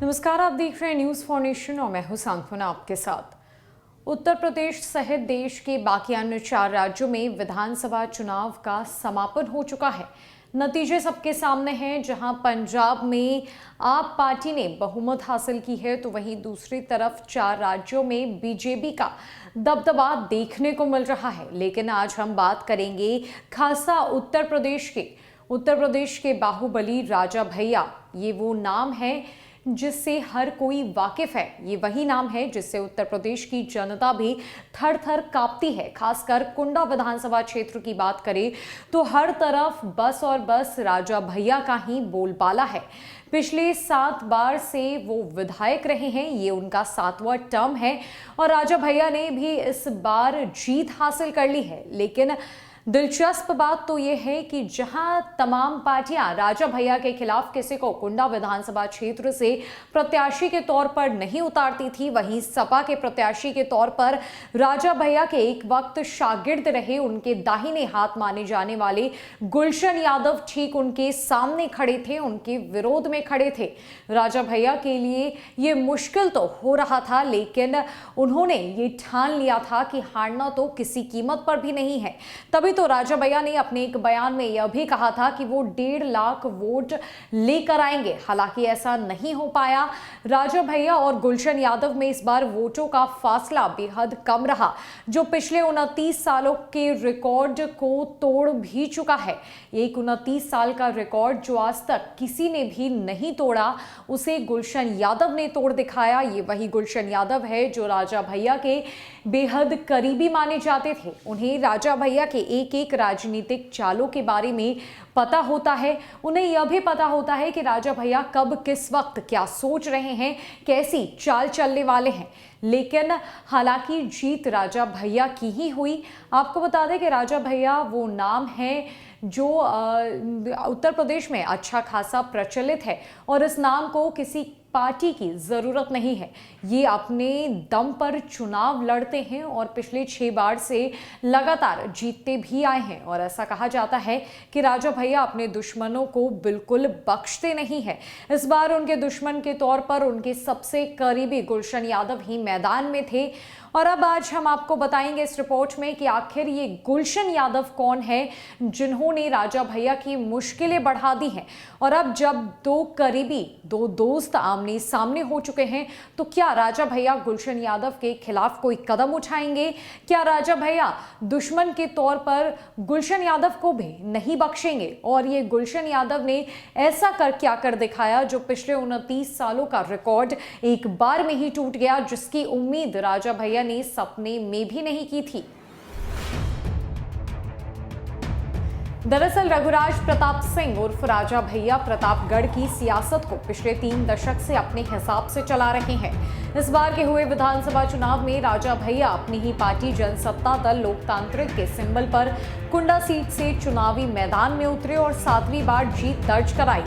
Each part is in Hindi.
नमस्कार, आप देख रहे हैं न्यूज फॉर नेशन और मैं हूं सांत्वना आपके साथ। उत्तर प्रदेश सहित देश के बाकी अन्य 4 राज्यों में विधानसभा चुनाव का समापन हो चुका है। नतीजे सबके सामने हैं। जहां पंजाब में आप पार्टी ने बहुमत हासिल की है, तो वहीं दूसरी तरफ 4 राज्यों में बीजेपी का दबदबा देखने को मिल रहा है। लेकिन आज हम बात करेंगे खासा उत्तर प्रदेश के बाहुबली राजा भैया। ये वो नाम है जिससे हर कोई वाकिफ है। ये वही नाम है जिससे उत्तर प्रदेश की जनता भी थर थर कांपती है। खासकर कुंडा विधानसभा क्षेत्र की बात करें तो हर तरफ बस और बस राजा भैया का ही बोलबाला है। पिछले 7 बार से वो विधायक रहे हैं, ये उनका 7वां टर्म है और राजा भैया ने भी इस बार जीत हासिल कर ली है। लेकिन दिलचस्प बात तो यह है कि जहां तमाम पार्टियां राजा भैया के खिलाफ किसी को कुंडा विधानसभा क्षेत्र से प्रत्याशी के तौर पर नहीं उतारती थी, वहीं सपा के प्रत्याशी के तौर पर राजा भैया के एक वक्त शागिर्द रहे उनके दाहिने हाथ माने जाने वाले गुलशन यादव ठीक उनके सामने खड़े थे, उनके विरोध में खड़े थे। राजा भैया के लिए ये मुश्किल तो हो रहा था, लेकिन उन्होंने ये ठान लिया था कि हारना तो किसी कीमत पर भी नहीं है। तभी तो राजा भैया ने अपने एक बयान में यह भी कहा था कि वो 1.5 लाख वोट लेकर आएंगे। हालांकि ऐसा नहीं हो पाया। राजा भैया और गुलशन यादव में इस बार वोटों का फासला बेहद कम रहा, जो पिछले 29 सालों के रिकॉर्ड को तोड़ भी चुका है। एक 29 साल का रिकॉर्ड जो आज तक किसी ने भी नहीं तोड़ा, उसे गुलशन यादव ने तोड़ दिखाया। ये वही गुलशन यादव है जो राजा भैया के बेहद करीबी माने जाते थे। उन्हें राजा भैया के एक राजनीतिक चालों के बारे में पता होता है। उन्हें यह भी पता होता है कि राजा भैया कब किस वक्त क्या सोच रहे हैं, कैसी चाल चलने वाले हैं। लेकिन हालांकि जीत राजा भैया की ही हुई। आपको बता दें कि राजा भैया वो नाम है जो उत्तर प्रदेश में अच्छा खासा प्रचलित है और इस नाम को किसी पार्टी की जरूरत नहीं है। ये अपने दम पर चुनाव लड़ते हैं और पिछले 6 बार से लगातार जीतते भी आए हैं। और ऐसा कहा जाता है कि राजा भैया अपने दुश्मनों को बिल्कुल बख्शते नहीं है। इस बार उनके दुश्मन के तौर पर उनके सबसे करीबी गुलशन यादव ही मैदान में थे। और अब आज हम आपको बताएंगे इस रिपोर्ट में कि आखिर ये गुलशन यादव कौन है जिन्होंने राजा भैया की मुश्किलें बढ़ा दी हैं। और अब जब 2 करीबी, 2 दोस्त आमने सामने हो चुके हैं, तो क्या राजा भैया गुलशन यादव के खिलाफ कोई कदम उठाएंगे? क्या राजा भैया दुश्मन के तौर पर गुलशन यादव को भी नहीं बख्शेंगे? और ये गुलशन यादव ने ऐसा क्या कर दिखाया जो पिछले 29 सालों का रिकॉर्ड एक बार में ही टूट गया, जिसकी उम्मीद राजा भैया ने सपने में भी नहीं की थी। दरअसल रघुराज प्रताप सिंह उर्फ राजा भैया प्रतापगढ़ की सियासत को पिछले 3 दशक से अपने हिसाब से चला रहे हैं। इस बार के हुए विधानसभा चुनाव में राजा भैया अपनी ही पार्टी जनसत्ता दल लोकतांत्रिक के सिंबल पर कुंडा सीट से चुनावी मैदान में उतरे और 7वीं बार जीत दर्ज कराई।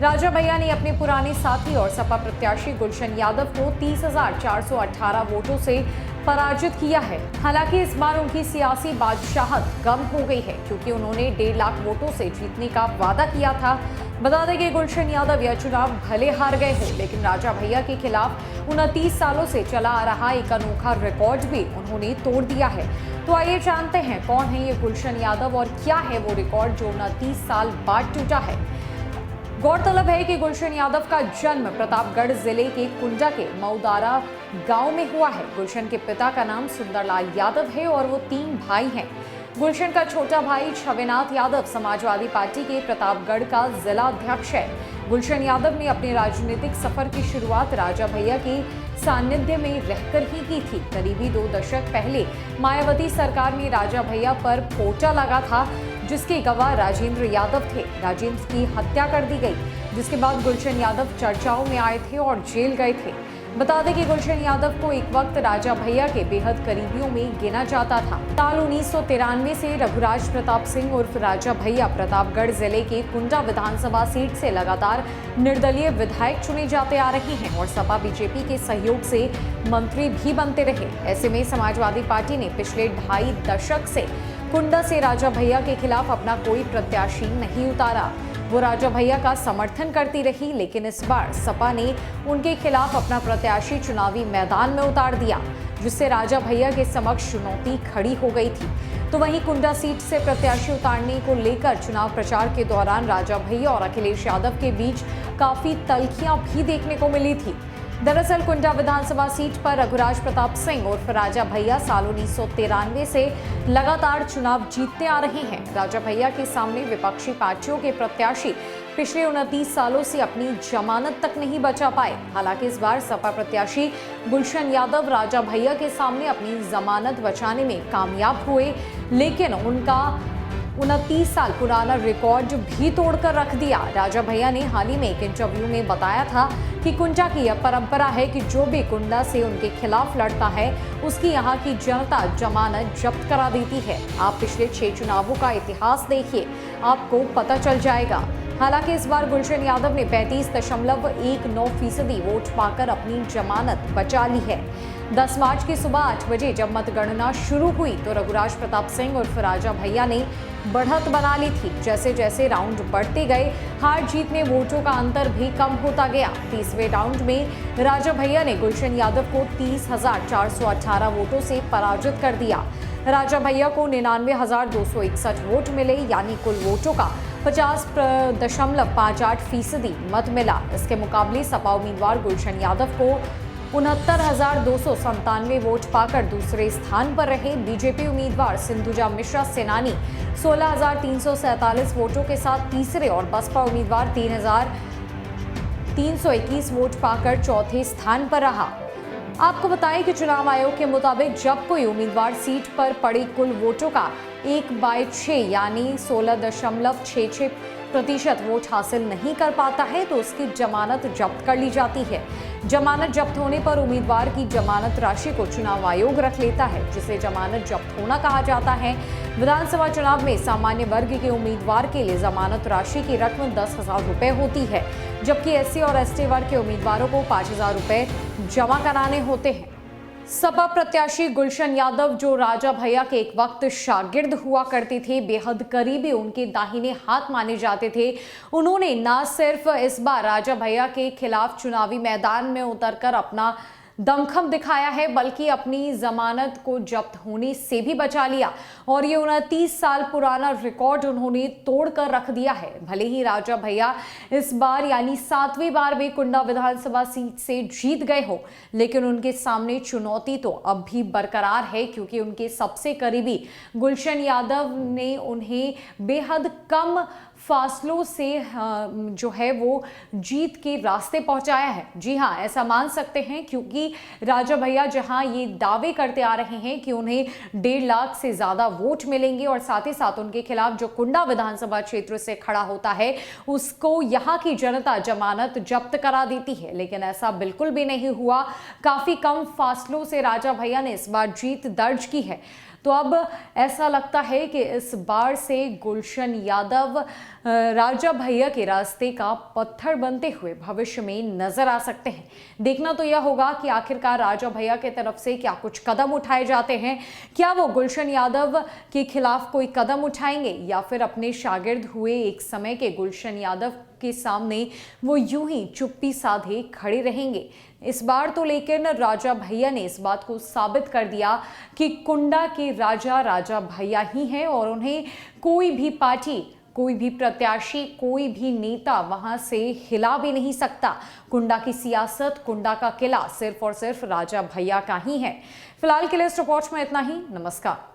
राजा भैया ने अपने पुराने साथी और सपा प्रत्याशी गुलशन यादव को 30,418 वोटों से पराजित किया है। हालांकि इस बार उनकी सियासी बादशाहत कम हो गई है, क्योंकि उन्होंने 1.5 लाख वोटों से जीतने का वादा किया था। बता दें कि गुलशन यादव यह चुनाव भले हार गए हो, लेकिन राजा भैया के खिलाफ 29 सालों से चला आ रहा एक अनोखा रिकॉर्ड भी उन्होंने तोड़ दिया है। तो आइए जानते हैं कौन है ये गुलशन यादव और क्या है वो रिकॉर्ड जो 29 साल बाद टूटा है। गौरतलब है कि गुलशन यादव का जन्म प्रतापगढ़ जिले के कुंडा के मऊदारा गांव में हुआ है। गुलशन के पिता का नाम सुंदरलाल यादव है और वो 3 भाई हैं। गुलशन का छोटा भाई छविनाथ यादव समाजवादी पार्टी के प्रतापगढ़ का जिला अध्यक्ष है। गुलशन यादव ने अपने राजनीतिक सफर की शुरुआत राजा भैया के सानिध्य में रहकर ही की थी। करीबी 2 दशक पहले मायावती सरकार में राजा भैया पर पोटा लगा था, जिसके गवाह राजेंद्र यादव थे। राजेंद्र की हत्या कर दी गई, जिसके बाद गुलशन यादव चर्चाओं में आए थे और जेल गए थे। बता दें कि गुलशन यादव को एक वक्त राजा भैया के बेहद करीबियों में गिना जाता था। साल 1993 से रघुराज प्रताप सिंह उर्फ राजा भैया प्रतापगढ़ जिले के कुंडा विधानसभा सीट से लगातार निर्दलीय विधायक चुने जाते आ रहे हैं और सपा बीजेपी के सहयोग से मंत्री भी बनते रहे। ऐसे में समाजवादी पार्टी ने पिछले 2.5 दशक से कुंडा से राजा भैया के खिलाफ अपना कोई प्रत्याशी नहीं उतारा। वो राजा भैया का समर्थन करती रही, लेकिन इस बार सपा ने उनके खिलाफ अपना प्रत्याशी चुनावी मैदान में उतार दिया, जिससे राजा भैया के समक्ष चुनौती खड़ी हो गई थी। तो वहीं कुंडा सीट से प्रत्याशी उतारने को लेकर चुनाव प्रचार के दौरान राजा भैया और अखिलेश यादव के बीच काफी तल्खियां भी देखने को मिली थी। दरअसल कुंडा विधानसभा सीट पर रघुराज प्रताप सिंह उर्फ राजा भैया साल 1993 से लगातार चुनाव जीतते आ रहे हैं। राजा भैया के सामने विपक्षी पार्टियों के प्रत्याशी पिछले 29 सालों से अपनी जमानत तक नहीं बचा पाए। हालांकि इस बार सपा प्रत्याशी गुलशन यादव राजा भैया के सामने अपनी जमानत बचाने में कामयाब हुए, लेकिन उनका 29 साल पुराना रिकॉर्ड भी तोड़कर रख दिया। राजा भैया ने हाल ही में एक इंटरव्यू में बताया था कि कुंडा की यह परंपरा है कि जो भी कुंडा से उनके खिलाफ लड़ता है उसकी यहाँ की जनता जमानत जब्त करा देती है। आप पिछले 6 चुनावों का इतिहास देखिए, आपको पता चल जाएगा। हालांकि इस बार गुलशन यादव ने 35.19% वोट पाकर अपनी जमानत बचा ली है। 10 मार्च की सुबह 8 बजे जब मतगणना शुरू हुई तो रघुराज प्रताप सिंह उर्फ राजा भैया ने बढ़त बना ली थी। जैसे जैसे राउंड बढ़ते गए, हार जीत में वोटों का अंतर भी कम होता गया। 30वें राउंड में राजा भैया ने गुलशन यादव को 30,418 वोटों से पराजित कर दिया। राजा भैया को 99,261 वोट मिले, यानी कुल वोटों का 50.58% मत मिला। इसके मुकाबले सपा उम्मीदवार गुलशन यादव को 69,297 वोट पाकर दूसरे स्थान पर रहे। बीजेपी उम्मीदवार सिंधुजा मिश्रा सेनानी 16,347 वोटों के साथ तीसरे और बसपा उम्मीदवार 3,321 वोट पाकर चौथे स्थान पर रहा। आपको बताएं कि चुनाव आयोग के मुताबिक जब कोई उम्मीदवार सीट पर पड़े कुल वोटों का 1/6 यानी 16.66% वोट हासिल नहीं कर पाता है तो उसकी जमानत जब्त कर ली जाती है। जमानत जब्त होने पर उम्मीदवार की जमानत राशि को चुनाव आयोग रख लेता है, जिसे जमानत जब्त होना कहा जाता है। विधानसभा चुनाव में सामान्य वर्ग के उम्मीदवार के लिए जमानत राशि की रकम 10,000 रुपए होती है, जबकि एससी और एसटी वर्ग के उम्मीदवारों को 5,000 रुपए जमा कराने होते हैं। सपा प्रत्याशी गुलशन यादव, जो राजा भैया के एक वक्त शागिर्द हुआ करते थे, बेहद करीबी उनके दाहिने हाथ माने जाते थे, उन्होंने न सिर्फ इस बार राजा भैया के खिलाफ चुनावी मैदान में उतरकर अपना दमखम दिखाया है, बल्कि अपनी जमानत को जब्त होने से भी बचा लिया और ये 29 साल पुराना रिकॉर्ड उन्होंने तोड़कर रख दिया है। भले ही राजा भैया इस बार यानी 7वीं बार भी कुंडा विधानसभा सीट से जीत गए हो, लेकिन उनके सामने चुनौती तो अब भी बरकरार है, क्योंकि उनके सबसे करीबी गुलशन यादव ने उन्हें बेहद कम फासलों से जो है वो जीत के रास्ते पहुंचाया है। जी हाँ, ऐसा मान सकते हैं, क्योंकि राजा भैया जहां ये दावे करते आ रहे हैं कि उन्हें 1.5 लाख से ज्यादा वोट मिलेंगे और साथ ही साथ उनके खिलाफ जो कुंडा विधानसभा क्षेत्र से खड़ा होता है उसको यहाँ की जनता जमानत जब्त करा देती है, लेकिन ऐसा बिल्कुल भी नहीं हुआ। काफी कम फासलों से राजा भैया ने इस बार जीत दर्ज की है। तो अब ऐसा लगता है कि इस बार से गुलशन यादव राजा भैया के रास्ते का पत्थर बनते हुए भविष्य में नजर आ सकते हैं। देखना तो यह होगा कि आखिरकार राजा भैया की तरफ से क्या कुछ कदम उठाए जाते हैं। क्या वो गुलशन यादव के खिलाफ कोई कदम उठाएंगे या फिर अपने शागिर्द हुए एक समय के गुलशन यादव के सामने वो यूं ही चुप्पी साधे खड़े रहेंगे। इस बार तो लेकिन राजा भैया ने इस बात को साबित कर दिया कि कुंडा के राजा राजा भैया ही हैं और उन्हें कोई भी पार्टी, कोई भी प्रत्याशी, कोई भी नेता वहां से हिला भी नहीं सकता। कुंडा की सियासत, कुंडा का किला सिर्फ और सिर्फ राजा भैया का ही है। फिलहाल के लिए इस रिपोर्ट में इतना ही। नमस्कार।